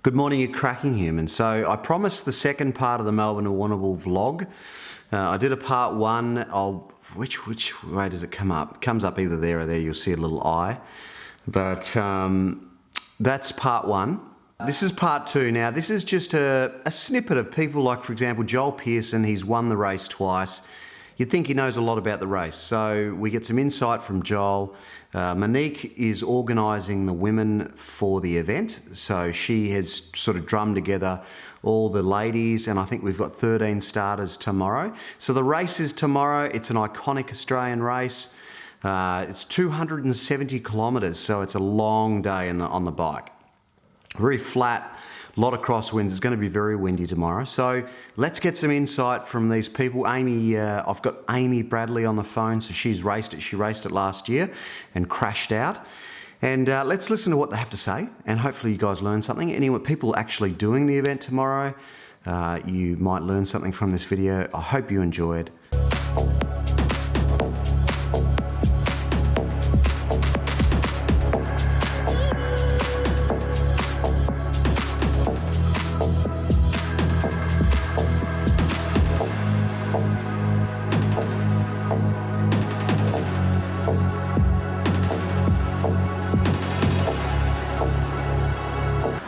Good morning, you cracking humans. So I promised the second part of the Melbourne to Warrnambool vlog. I did a part one of, which way does it come up? It comes up either there or there, you'll see a little eye. But that's part one. This is part two. Now this is just a snippet of people like, for example, Joel Pearson. He's won the race twice. You'd think he knows a lot about the race. So we get some insight from Joel. Monique is organising the women for the event. So she has sort of drummed together all the ladies, and I think we've got 13 starters tomorrow. So the race is tomorrow. It's an iconic Australian race. It's 270 kilometres, so it's a long day on the bike. Very flat. A lot of crosswinds. It's going to be very windy tomorrow. So let's get some insight from these people. Amy, I've got Amy Bradley on the phone. So she's raced it. She raced it last year and crashed out. And let's listen to what they have to say. And hopefully you guys learn something. Anyway, people actually doing the event tomorrow, you might learn something from this video. I hope you enjoyed.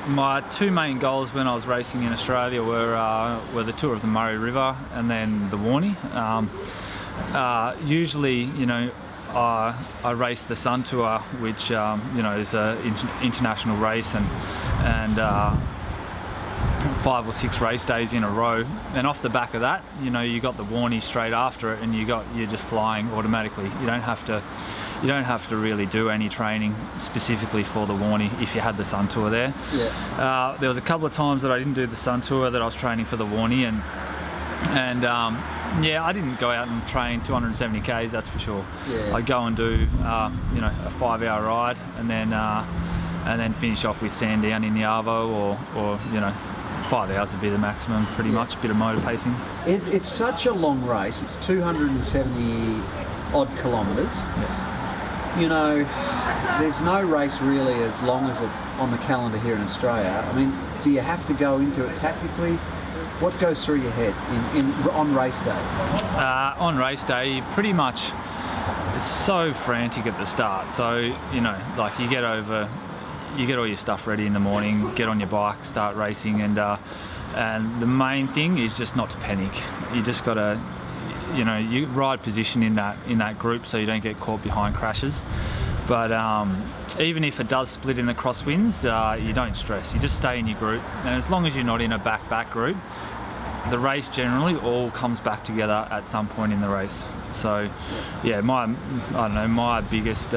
My two main goals when I was racing in Australia were the Tour of the Murray River and then the Warny. Usually, you know, I race the Sun Tour, which you know, is an international race and 5 or 6 race days in a row. And off the back of that, you know, you got the Warny straight after it, and you're just flying automatically. You don't have to really do any training specifically for the Warny if you had the Sun Tour there. Yeah. There was a couple of times that I didn't do the Sun Tour that I was training for the Warny, and yeah, I didn't go out and train 270 k's, that's for sure. Yeah. I'd go and do you know, a 5-hour ride and then finish off with Sandown in the Arvo, or you know, 5 hours would be the maximum, pretty much. A bit of motor pacing. It's such a long race. It's 270 odd kilometres. Yeah. You know, there's no race really as long as it on the calendar here in Australia. I mean, do you have to go into it tactically? What goes through your head on race day? On race day, pretty much, it's so frantic at the start. So, you know, like you get all your stuff ready in the morning, get on your bike, start racing, and the main thing is just not to panic. You just got to, you know, you ride position in that group so you don't get caught behind crashes. But even if it does split in the crosswinds, you don't stress. You just stay in your group, and as long as you're not in a back group, the race generally all comes back together at some point in the race. So yeah, my biggest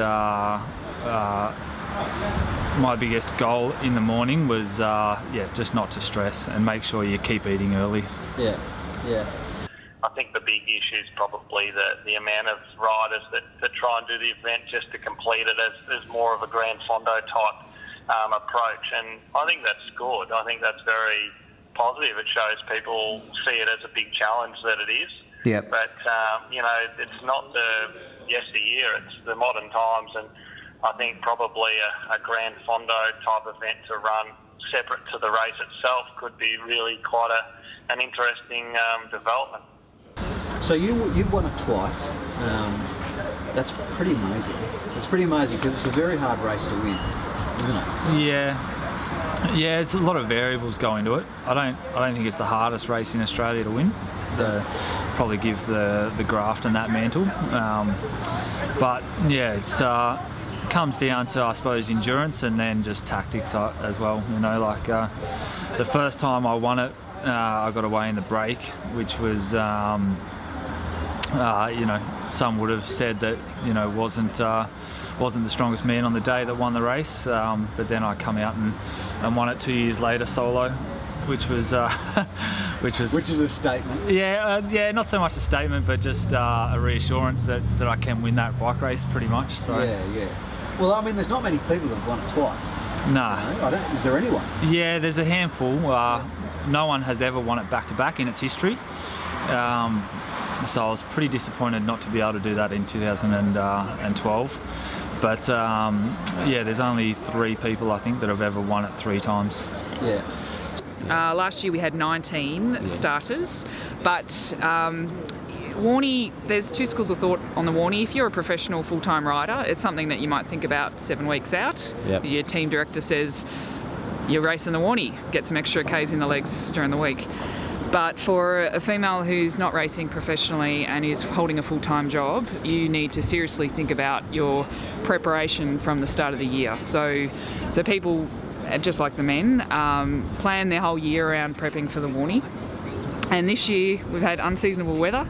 goal in the morning was yeah, just not to stress and make sure you keep eating early. Yeah. I think the big issue is probably the amount of riders that try and do the event just to complete it as more of a Grand Fondo type approach, and I think that's good. I think that's very positive. It shows people see it as a big challenge that it is. Yep. But you know, it's not the yesteryear, it's the modern times, and I think probably a Grand Fondo type event to run separate to the race itself could be really quite an interesting development. So you've won it twice. That's pretty amazing. It's pretty amazing because it's a very hard race to win, isn't it? Yeah, it's a lot of variables go into it. I don't think it's the hardest race in Australia to win. Probably give the graft and that mantle. But yeah, it's comes down to, I suppose, endurance and then just tactics as well. You know, like the first time I won it, I got away in the break, which was you know, some would have said that, you know, wasn't the strongest man on the day that won the race, but then I come out and won it 2 years later solo, which was which is a statement. Yeah, not so much a statement, but just a reassurance that I can win that bike race pretty much. So yeah. Well, I mean, there's not many people that have won it twice. No. You know, is there anyone? Yeah, there's a handful. No one has ever won it back to back in its history. So I was pretty disappointed not to be able to do that in 2012. But yeah, there's only 3 people I think that have ever won it 3 times. Yeah. Last year we had 19 starters, but Warny, there's 2 schools of thought on the Warny. If you're a professional full-time rider, it's something that you might think about 7 weeks out. Yep. Your team director says, you're racing the Warny, get some extra Ks in the legs during the week. But for a female who's not racing professionally and is holding a full-time job, you need to seriously think about your preparation from the start of the year. So people, just like the men, plan their whole year around prepping for the Warny. And this year we've had unseasonable weather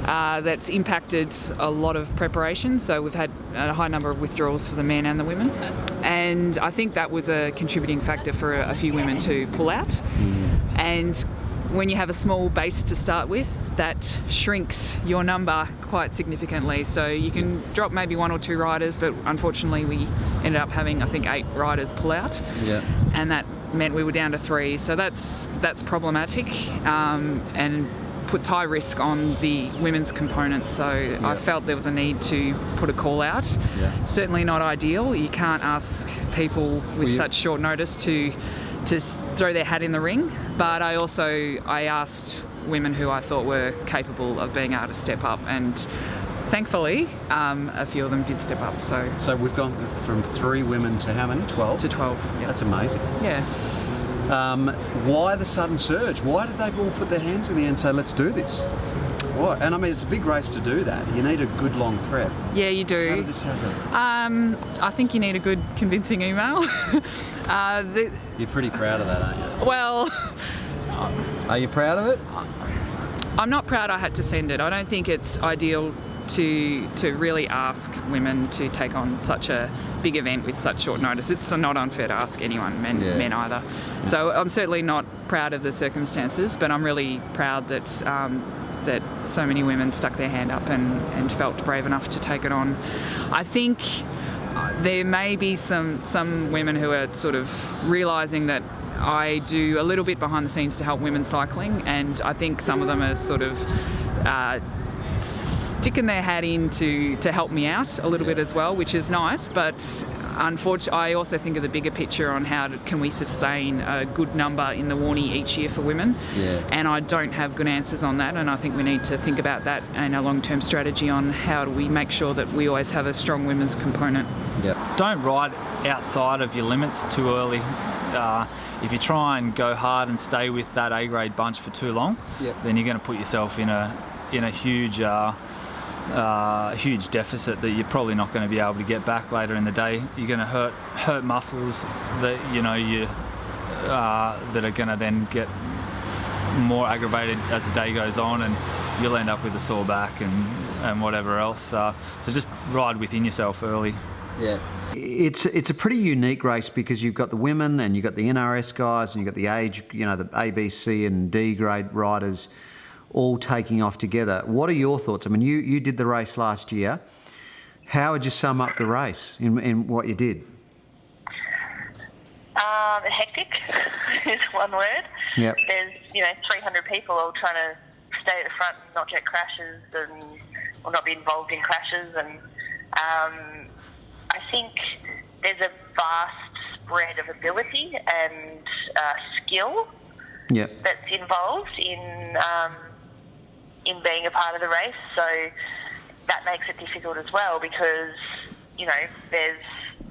that's impacted a lot of preparation, so we've had a high number of withdrawals for the men and the women, and I think that was a contributing factor for a few women to pull out. And when you have a small base to start with, that shrinks your number quite significantly. So you can drop maybe 1 or 2 riders, but unfortunately we ended up having, I think, 8 riders pull out. Yeah. And that meant we were down to 3. So that's problematic, and puts high risk on the women's component. So I felt there was a need to put a call out. Yeah. Certainly not ideal. You can't ask people with such short notice to throw their hat in the ring, but I asked women who I thought were capable of being able to step up, and thankfully a few of them did step up. So we've gone from 3 women to how many? 12? To 12. Yeah. That's amazing. Yeah. Why the sudden surge? Why did they all put their hands in the air and say, let's do this? What? And I mean, it's a big race to do that. You need a good long prep. Yeah, you do. How did this happen? I think you need a good convincing email. You're pretty proud of that, aren't you? Well, Are you proud of it? I'm not proud I had to send it. I don't think it's ideal to really ask women to take on such a big event with such short notice. It's not unfair to ask anyone, men either. So I'm certainly not proud of the circumstances, but I'm really proud that that so many women stuck their hand up and felt brave enough to take it on. I think there may be some women who are sort of realising that I do a little bit behind the scenes to help women cycling, and I think some of them are sort of sticking their hat in to help me out a little bit as well, which is nice. But unfortunately, I also think of the bigger picture on can we sustain a good number in the Warny each year for women. Yeah. And I don't have good answers on that, and I think we need to think about that and a long-term strategy on how do we make sure that we always have a strong women's component. Yeah. Don't ride outside of your limits too early. If you try and go hard and stay with that A-grade bunch for too long, then you're going to put yourself in a huge huge deficit that you're probably not going to be able to get back later in the day. You're going to hurt muscles that that are going to then get more aggravated as the day goes on, and you'll end up with a sore back and whatever else. So just ride within yourself early. Yeah. It's a pretty unique race because you've got the women and you've got the NRS guys and you've got the age, the A, B, C and D grade riders all taking off together. What are your thoughts? I mean, you did the race last year. How would you sum up the race in what you did? Hectic is one word. Yep. There's 300 people all trying to stay at the front and not get crashes or not be involved in crashes, and I think there's a vast spread of ability and skill that's involved in being a part of the race. So that makes it difficult as well, because there's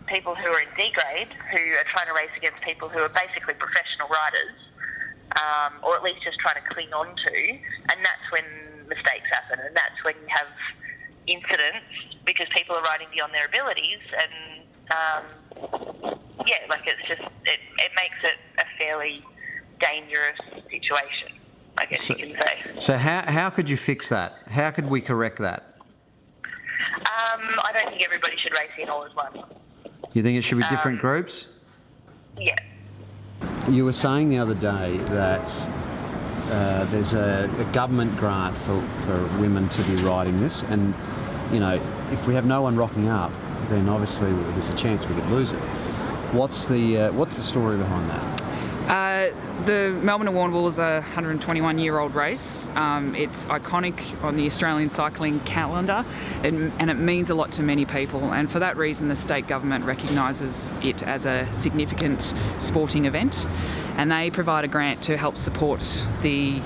people who are in D grade who are trying to race against people who are basically professional riders, or at least just trying to cling on to, and that's when mistakes happen, and that's when you have incidents because people are riding beyond their abilities, and it makes it a fairly dangerous situation, I guess you can say. So how could you fix that? How could we correct that? I don't think everybody should race in all as one. You think it should be different groups? Yeah. You were saying the other day that there's a government grant for women to be riding this, and if we have no one rocking up, then obviously there's a chance we could lose it. What's the story behind that? The Melbourne and Warrnambool is a 121-year-old race. It's iconic on the Australian cycling calendar, and it means a lot to many people. And for that reason, the state government recognises it as a significant sporting event, and they provide a grant to help support the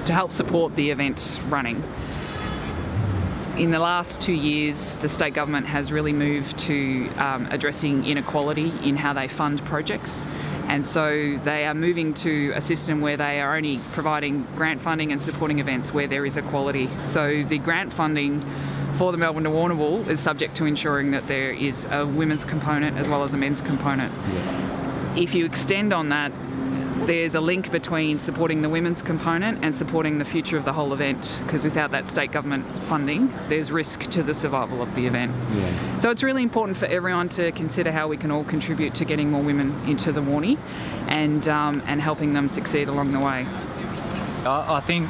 event running. In the last 2 years, the state government has really moved to addressing inequality in how they fund projects. And so they are moving to a system where they are only providing grant funding and supporting events where there is equality. So the grant funding for the Melbourne to Warrnambool is subject to ensuring that there is a women's component as well as a men's component. If you extend on that, there's a link between supporting the women's component and supporting the future of the whole event, because without that state government funding, there's risk to the survival of the event. So it's really important for everyone to consider how we can all contribute to getting more women into the Warny and helping them succeed along the way. I think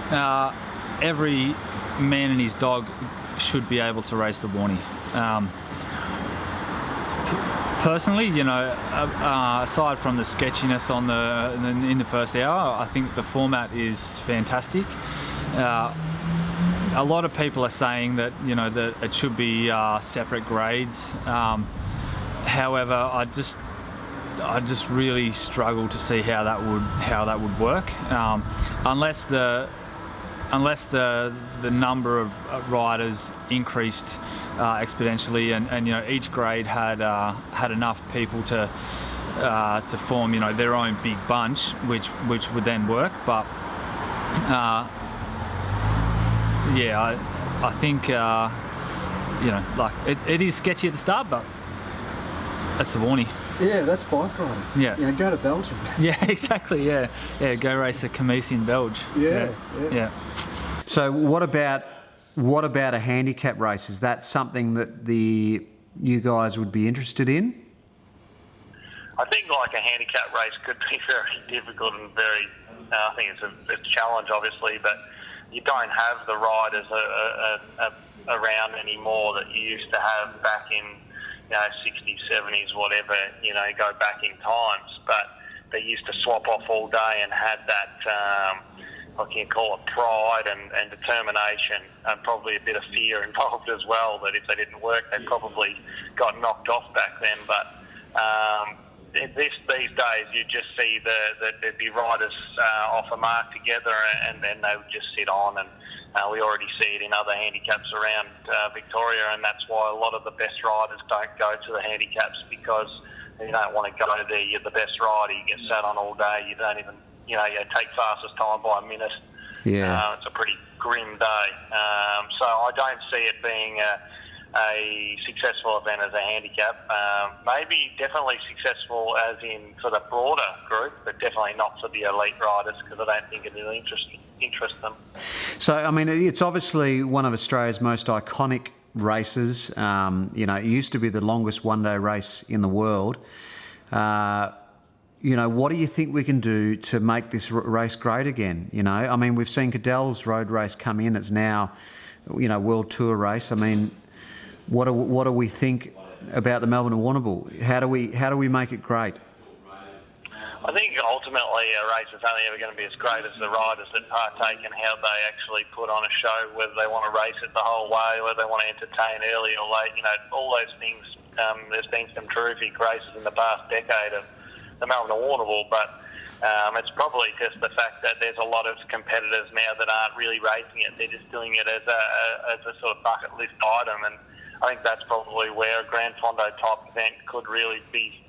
every man and his dog should be able to race the Warny. Personally, you know, aside from the sketchiness in the first hour, I think the format is fantastic. A lot of people are saying that, you know, that it should be separate grades. However, I just really struggle to see how that would work, unless the number of riders increased exponentially, and you know, each grade had enough people to form, you know, their own big bunch, which would then work. But yeah, I think you know, like it is sketchy at the start, but that's the Warny. Yeah, that's bike riding. Yeah. You know, go to Belgium. Yeah, exactly. Yeah, go race a Comisian Belge. Yeah. So what about a handicap race? Is that something that you guys would be interested in? I think like a handicap race could be very difficult and very. I think it's a challenge, obviously, but you don't have the riders around anymore that you used to have back in, you know, 60s, 70s, whatever, you know, go back in times. But they used to swap off all day and had that, what can you call it, pride and determination, and probably a bit of fear involved as well, that if they didn't work, they probably got knocked off back then. But these days, you just see that there'd be riders off a mark together, and then they would just sit on. And we already see it in other handicaps around Victoria, and that's why a lot of the best riders don't go to the handicaps, because you don't want to go there. You're the best rider. You get sat on all day. You don't even, you know, you take fastest time by a minute. Yeah. It's a pretty grim day. So I don't see it being a successful event as a handicap. Maybe definitely successful as in for the broader group, but definitely not for the elite riders, because I don't think it will interest them. So, I mean, it's obviously one of Australia's most iconic races. You know, it used to be the longest one-day race in the world. You know, what do you think we can do to make this race great again? You know, I mean, we've seen Cadell's road race come in. It's now, you know, World Tour race. I mean, what do we think about the Melbourne and Warrnambool? How do we make it great? I think ultimately a race is only ever going to be as great as the riders that partake and how they actually put on a show, whether they want to race it the whole way, whether they want to entertain early or late, you know, all those things. There's been some terrific races in the past decade of the Melbourne and Warrnambool, but it's probably just the fact that there's a lot of competitors now that aren't really racing it. They're just doing it as a sort of bucket list item, and I think that's probably where a Grand Fondo type event could really be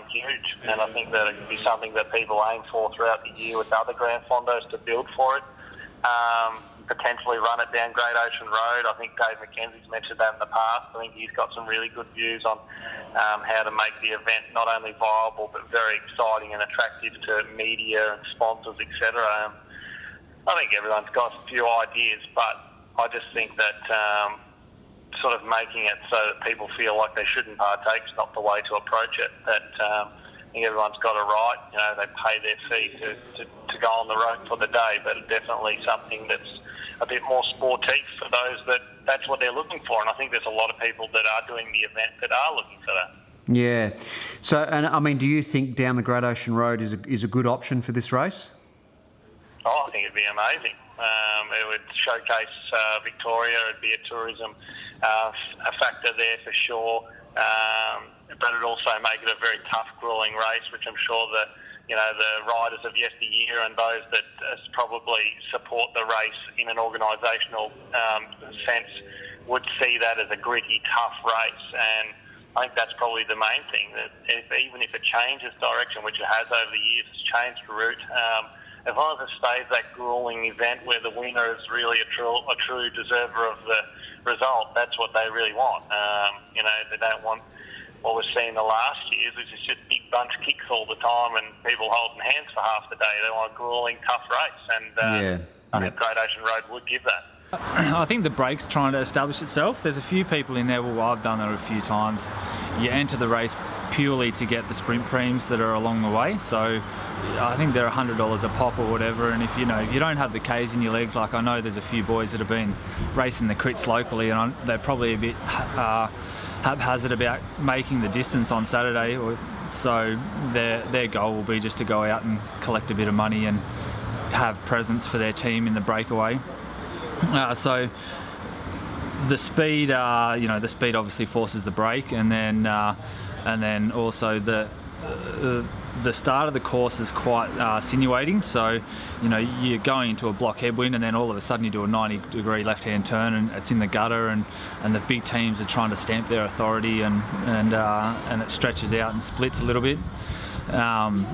huge, and I think that it could be something that people aim for throughout the year with other Grand Fondos to build for it. Potentially run it down Great Ocean Road. I think Dave McKenzie's mentioned that in the past. I think he's got some really good views on how to make the event not only viable but very exciting and attractive to media and sponsors, etc. I think everyone's got a few ideas, but I just think that sort of making it so that people feel like they shouldn't partake is not the way to approach it. That I think everyone's got a right. You know, they pay their fee to go on the road for the day, but definitely something that's a bit more sportive for those that's what they're looking for. And I think there's a lot of people that are doing the event that are looking for that. Yeah. So, and I mean, do you think down the Great Ocean Road is a good option for this race? Oh, I think it'd be amazing. It would showcase Victoria. It'd be a tourism a factor there for sure. But it'd also make it a very tough, gruelling race, which I'm sure the riders of yesteryear and those that probably support the race in an organisational sense would see that as a gritty, tough race. And I think that's probably the main thing, that even if it changes direction, which it has over the years, it's changed route, as long as it stays that gruelling event where the winner is really a true deserver of the result, that's what they really want. They don't want what we've seen the last years, which is just big bunch kicks all the time and people holding hands for half the day. They want a gruelling, tough race, and I think Great Ocean Road would give that. I think the break's trying to establish itself. There's a few people in there, well, I've done that a few times. You enter the race purely to get the sprint preems that are along the way. So I think they're $100 a pop or whatever. And if you don't have the K's in your legs, like I know there's a few boys that have been racing the crits locally, and they're probably a bit haphazard about making the distance on Saturday. So their goal will be just to go out and collect a bit of money and have presents for their team in the breakaway. So the speed, the speed obviously forces the break, and then also the start of the course is quite sinuating. So you're going into a block headwind, and then all of a sudden you do a 90-degree left-hand turn, and it's in the gutter, and the big teams are trying to stamp their authority, and it stretches out and splits a little bit. And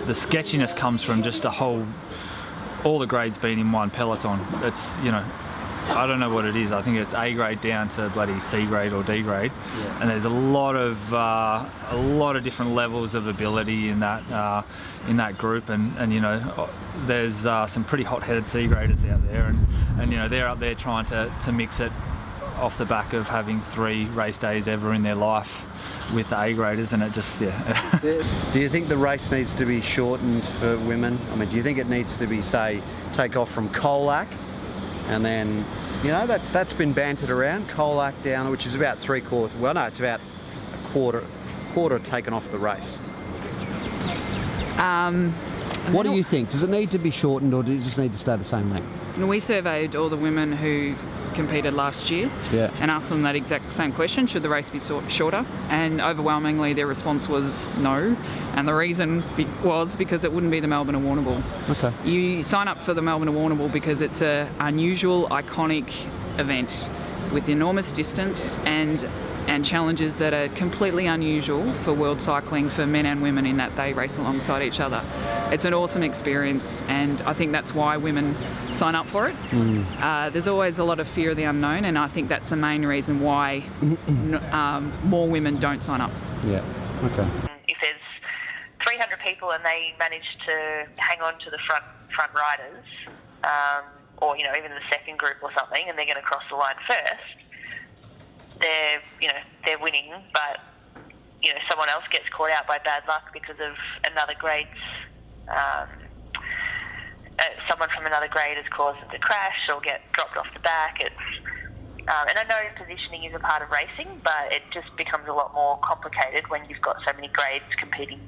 the sketchiness comes from just all the grades being in one peloton. It's, I don't know what it is. I think it's A grade down to bloody C grade or D grade, and there's a lot of different levels of ability in that group, and there's some pretty hot-headed C graders out there, and they're up there trying to mix it off the back of having 3 race days ever in their life with the A graders, and it just Do you think the race needs to be shortened for women? I mean, do you think it needs to be, say, take off from Colac, and then that's been bantered around, Colac down, which is about 3/4. Well, no, it's about a quarter taken off the race. What do you think? Does it need to be shortened, or does it just need to stay the same length? We surveyed all the women who competed last year and asked them that exact same question: should the race be shorter? And overwhelmingly their response was no, and the reason was because it wouldn't be the Melbourne or Warrnambool. Okay. You sign up for the Melbourne or Warrnambool because it's an unusual, iconic event with enormous distance and challenges that are completely unusual for world cycling, for men and women, in that they race alongside each other. It's an awesome experience, and I think that's why women sign up for it. There's always a lot of fear of the unknown, and I think that's the main reason why more women don't sign up. Yeah, okay. If there's 300 people and they manage to hang on to the front riders, or even the second group or something, and they're going to cross the line first, they're winning, but someone else gets caught out by bad luck because of another grade's someone from another grade has caused them to crash or get dropped off the back. And I know positioning is a part of racing, but it just becomes a lot more complicated when you've got so many grades competing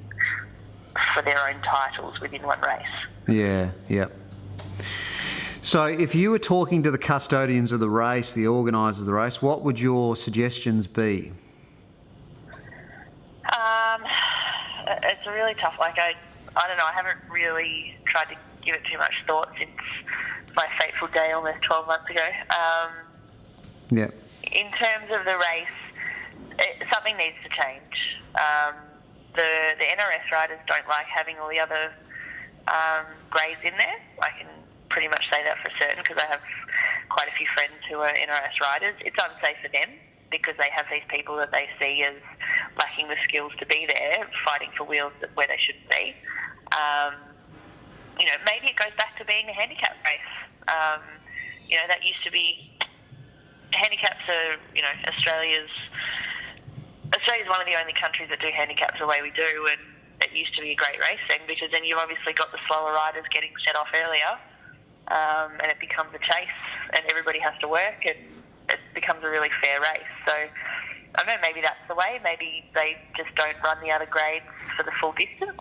for their own titles within one race. Yeah. So if you were talking to the custodians of the race, the organisers of the race, what would your suggestions be? It's a really tough, I don't know, I haven't really tried to give it too much thought since my fateful day almost 12 months ago. In terms of the race, something needs to change. The NRS riders don't like having all the other grades in there. I can pretty much say that for certain because I have quite a few friends who are NRS riders. It's unsafe for them because they have these people that they see as lacking the skills to be there, fighting for wheels where they shouldn't be. Maybe it goes back to being a handicap race. That used to be, handicaps are, Australia's one of the only countries that do handicaps the way we do, and it used to be a great race then, because then you've obviously got the slower riders getting set off earlier, and it becomes a chase, and everybody has to work, and it becomes a really fair race. So I don't know, maybe that's the way. Maybe they just don't run the other grades for the full distance.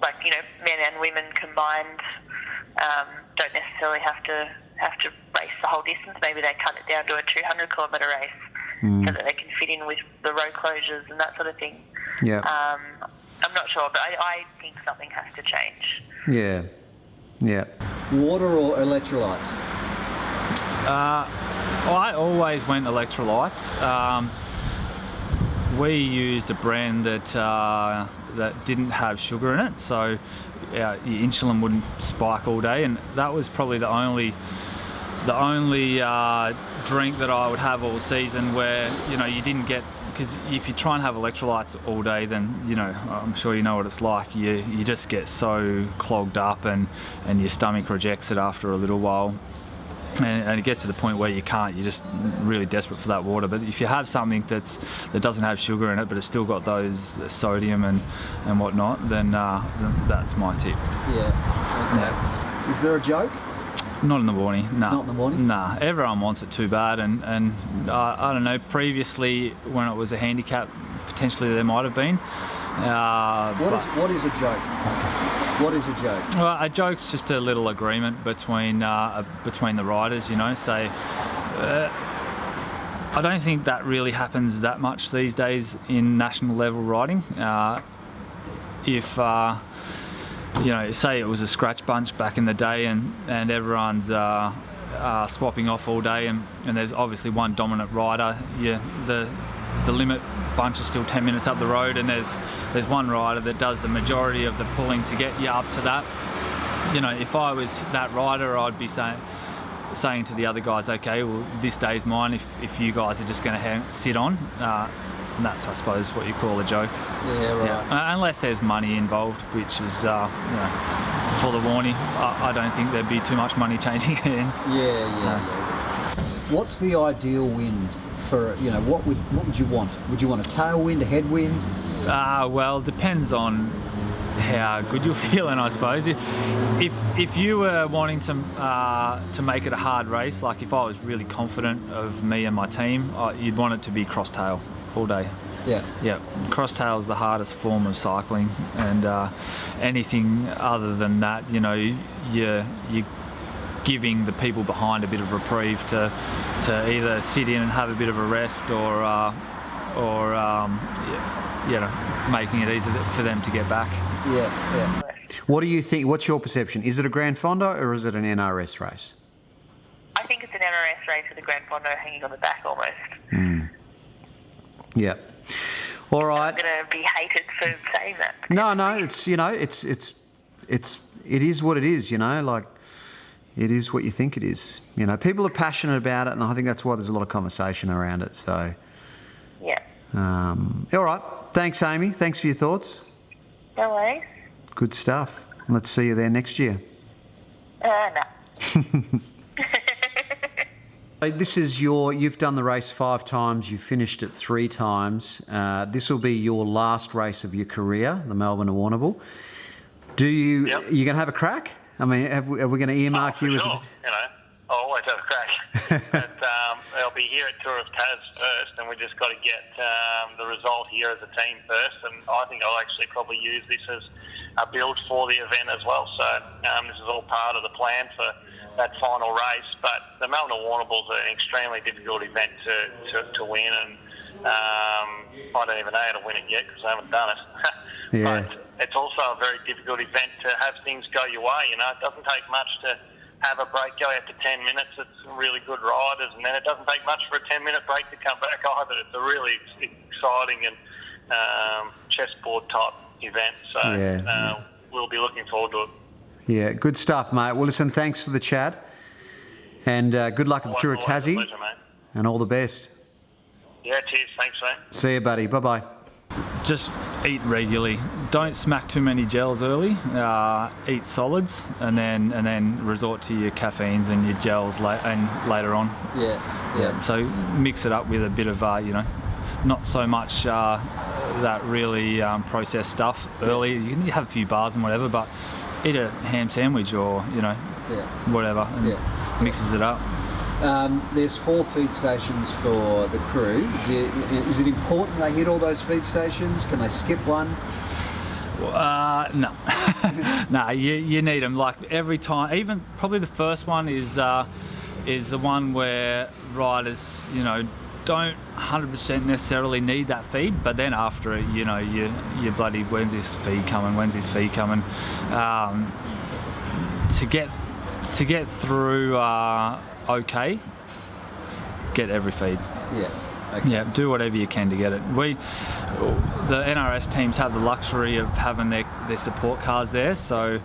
Like, you know, men and women combined don't necessarily have to race the whole distance. Maybe they cut it down to a 200-kilometre race so that they can fit in with the road closures and that sort of thing. Yeah. I'm not sure, but I think something has to change. Yeah. Yeah. Water or electrolytes? I always went electrolytes. We used a brand that didn't have sugar in it, so your insulin wouldn't spike all day, and that was probably the only drink that I would have all season where, you know, you didn't get, because if you try and have electrolytes all day, then, you know, I'm sure you know what it's like. You just get so clogged up, and your stomach rejects it after a little while. And it gets to the point where you're just really desperate for that water. But if you have something that doesn't have sugar in it, but it's still got those sodium and whatnot, then that's my tip. Yeah. Okay. Yeah. Is there a joke? Not in the morning. No. Not in the morning? Nah. Everyone wants it too bad, and I don't know. Previously, when it was a handicap, potentially there might have been. What is a joke? What is a joke? Well, a joke's just a little agreement between the riders, you know. So I don't think that really happens that much these days in national level riding. If you know, say it was a scratch bunch back in the day, and everyone's swapping off all day, and there's obviously one dominant rider. The limit bunch is still 10 minutes up the road, and there's one rider that does the majority of the pulling to get you up to that. You know, if I was that rider, I'd be saying to the other guys, okay, well, this day's mine if you guys are just going to sit on. And that's, I suppose, what you call a joke. Yeah, right. Yeah. Unless there's money involved, which is, you know, for the Warny, I don't think there'd be too much money changing hands. Yeah. What's the ideal wind for, you know, what would you want? Would you want a tailwind, a headwind? Well, it depends on how good you're feeling, I suppose. If you were wanting to make it a hard race, like if I was really confident of me and my team, you'd want it to be crosstail all day. Yeah. Crosstail is the hardest form of cycling, and anything other than that, you know, you're giving the people behind a bit of reprieve to either sit in and have a bit of a rest, or you know, making it easy for them to get back. Yeah. What do you think? What's your perception? Is it a Grand Fondo or is it an NRS race? I think it's an NRS race with a Grand Fondo hanging on the back almost. Yeah. All right. I'm going to be hated for saying that. No, it's, you know, it is what it is, you know, like it is what you think it is. You know, people are passionate about it, and I think that's why there's a lot of conversation around it. So, yeah. All right. Thanks, Amy. Thanks for your thoughts. No worries. Good stuff. Let's see you there next year. No. This is you've done the race 5 times, you've finished it 3 times. This will be your last race of your career, the Melbourne Warrnambool. You going to have a crack? I mean, are we going to earmark you as... Sure. You know, I'll always have a crack. But they'll be here at Tour of Tas first, and we just got to get the result here as a team first. And I think I'll actually probably use this as a build for the event as well. So this is all part of the plan for that final race. But the Melbourne Warrnambool is an extremely difficult event to win, and I don't even know how to win it yet because I haven't done it. Yeah. But it's also a very difficult event to have things go your way. You know, it doesn't take much to have a break go after 10 minutes. It's really good riders, and then it doesn't take much for a 10-minute break to come back either. It's a really exciting and chessboard type event. So we'll be looking forward to it. Yeah, good stuff, mate. Well, listen, thanks for the chat, and good luck at the Tour of Tassie, pleasure, mate. And all the best. Yeah, cheers. Thanks, mate. See you, buddy. Bye-bye. Just eat regularly. Don't smack too many gels early. Eat solids, and then resort to your caffeines and your gels later on. Yeah. So mix it up with a bit of you know, not so much that really processed stuff early. You can have a few bars and whatever, but eat a ham sandwich or, you know, whatever, and mixes it up. There's 4 feed stations for the crew. Is it important they hit all those feed stations? Can they skip one? No. No, you need them. Like every time, even probably the first one is the one where riders, you know, don't 100% necessarily need that feed, but then after it, you know, you bloody, when's this feed coming? To get through okay, get every feed. Yeah. Okay. Yeah, do whatever you can to get it. The NRS teams have the luxury of having their support cars there, so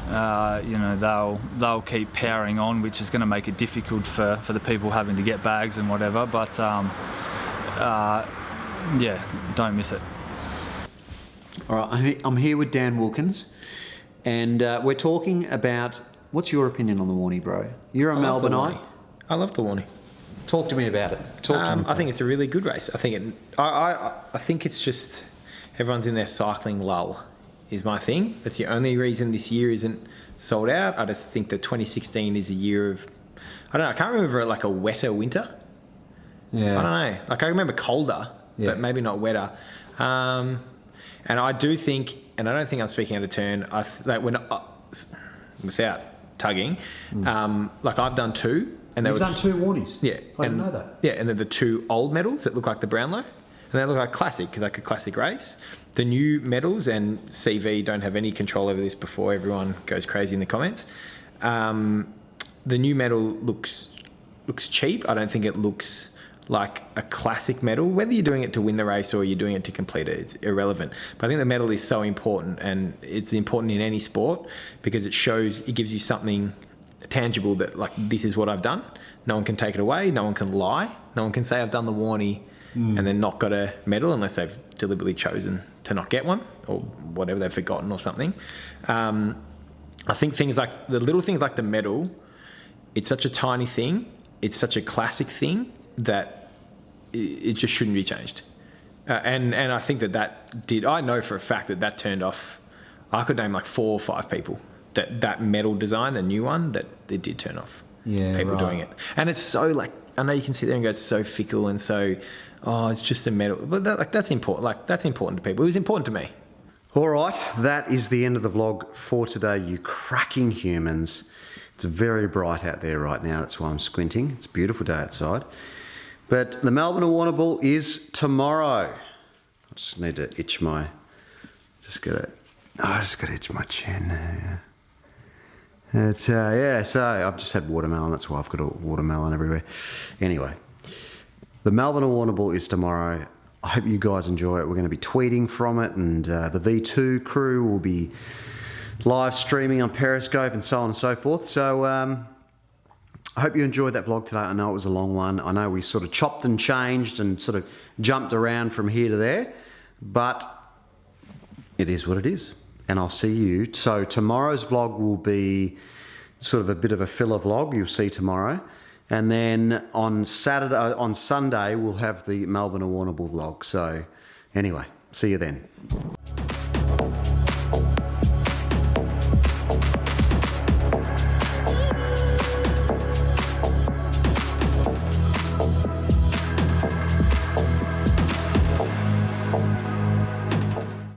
you know, they'll keep powering on, which is going to make it difficult for the people having to get bags and whatever. But yeah, don't miss it. All right, I'm here with Dan Wilkins, and we're talking about, what's your opinion on the Warny, bro? You're a Melbourneite. I love the Warny. Talk to me about it. Talk to me. I think it's a really good race. I think it's just everyone's in their cycling lull is my thing. That's the only reason this year isn't sold out. I just think that 2016 is a year of, I don't know, I can't remember like a wetter winter. Yeah. I don't know. Like I remember colder, but maybe not wetter. And I do think, and I don't think I'm speaking out of turn, without tugging, like I've done 2. And You've done 2 Warnies? Yeah. I didn't know that. Yeah, and they're the 2 old medals that look like the Brownlow. And they look like a classic race. The new medals, and CV don't have any control over this before everyone goes crazy in the comments. The new medal looks cheap. I don't think it looks like a classic medal. Whether you're doing it to win the race or you're doing it to complete it, it's irrelevant. But I think the medal is so important, and it's important in any sport because it gives you something tangible that, like, this is what I've done. No one can take it away. No one can lie. No one can say I've done the Warny and then not got a medal unless they've deliberately chosen to not get one or whatever they've forgotten or something. I think things like the little things like the medal, it's such a tiny thing. It's such a classic thing that it just shouldn't be changed. And I think I know for a fact that turned off, I could name like 4 or 5 people that medal design, the new one, that it did turn off. Yeah, people doing it. And it's so, like, I know you can sit there and go, it's so fickle and so, it's just a medal. But that's important. Like, that's important to people. It was important to me. All right, that is the end of the vlog for today, you cracking humans. It's very bright out there right now. That's why I'm squinting. It's a beautiful day outside. But the Melbourne Warrnambool is tomorrow. I just need to itch my, I just gotta itch my chin. Yeah. It's, yeah, so I've just had watermelon. That's why I've got a watermelon everywhere. Anyway, the Melbourne Warrnambool is tomorrow. I hope you guys enjoy it. We're going to be tweeting from it, and the V2 crew will be live streaming on Periscope and so on and so forth. So I hope you enjoyed that vlog today. I know it was a long one. I know we sort of chopped and changed and sort of jumped around from here to there, but it is what it is. And I'll see you. So tomorrow's vlog will be sort of a bit of a filler vlog. You'll see tomorrow. And then on Sunday, we'll have the Melbourne Warrnambool vlog. So anyway, see you then.